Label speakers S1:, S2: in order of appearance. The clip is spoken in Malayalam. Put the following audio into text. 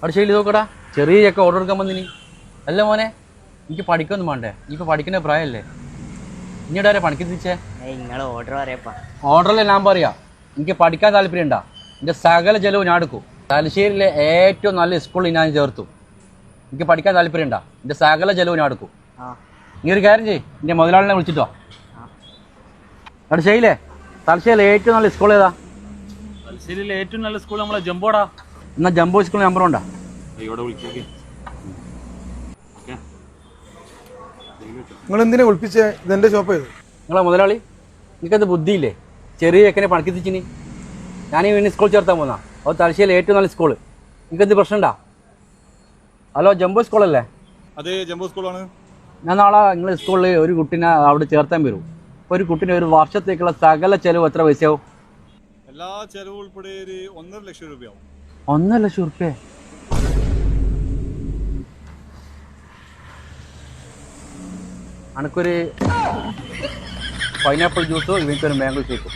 S1: അവിടെ ശൈലി നോക്കടാ, ചെറിയ ചക്ക ഓർഡർ എടുക്കാൻ വന്നിനി. അല്ല മോനെ, എനിക്ക് പഠിക്കൊന്നും വേണ്ടേ? നീ ഇപ്പോൾ പഠിക്കുന്ന പ്രായമല്ലേ? ഇനിയുടെ ആരെ പണിക്ക് തിരിച്ചേ?
S2: നിങ്ങൾ ഓർഡർ പറയപ്പാ.
S1: ഓർഡറല്ലേ ഞാൻ പറയാ. എനിക്ക് പഠിക്കാൻ താല്പര്യം ഉണ്ടാ, എൻ്റെ സകല ചെലവ് ഞാൻ എടുക്കും. തലശ്ശേരിയിലെ ഏറ്റവും നല്ല സ്കൂളിൽ ഞാൻ ചേർത്തു. എനിക്ക് പഠിക്കാൻ താല്പര്യം ഉണ്ടാ, എൻ്റെ സകല ചെലവ് ഞാൻ എടുക്കും. നീ ഒരു കാര്യം ചെയ്യ്, എൻ്റെ മുതലാളിനെ വിളിച്ചിട്ടോ. അവിടെ ശൈലേ, തലശ്ശേരിയിലെ ഏറ്റവും നല്ല സ്കൂൾ ഏതാ?
S3: തലശ്ശേരിയിലെ ഏറ്റവും നല്ല സ്കൂൾ നമ്മളെ ജംബോടാ.
S1: എന്നാൽ ജംബോ സ്കൂൾ നമ്പർ ഉണ്ടോ?
S3: ഇവിടെ വിളിച്ചേക്ക്.
S4: നിങ്ങൾ എന്തിനാ വിളിപ്പിച്ചേ? ഇതെന്റെ ഷോപ്പ് ചെയ്തു.
S1: നിങ്ങളെ മുതലാളി, എനിക്കത് ബുദ്ധിയില്ലേ? ചെറിയ ചെക്കനെ പണിക്ക് തിരിച്ചിനി. ഞാനീ വേണ്ടി സ്കൂൾ ചേർത്താൻ പോന്നാ. അത് തലശ്ശേരിയിലെ ഏറ്റവും നല്ല സ്കൂള്. എനിക്കെന്ത് പ്രശ്നമുണ്ടാ? Hello, jumbo സ്കൂളല്ലേ?
S5: അതെ, ജംബോ സ്കൂളാണ്.
S1: ഞാൻ നാളെ നിങ്ങളെ സ്കൂളിൽ ഒരു കുട്ടീനെ അവിടെ ചേർത്താൻ വരും. ഒരു കുട്ടീനെ ഒരു വർഷത്തേക്കുള്ള സകല ചെലവ് എത്ര പൈസയാവും?
S5: എല്ലാ ചെലവും ഉൾപ്പെടെ ഒരു 1.5 ലക്ഷം രൂപയാവും.
S1: 1.5 ലക്ഷം ഉറുപ്പ്യ? അനക്കൊരു പൈനാപ്പിൾ ജ്യൂസോ ഇവനിക്കൊരു മാംഗോ ഷേക്കും.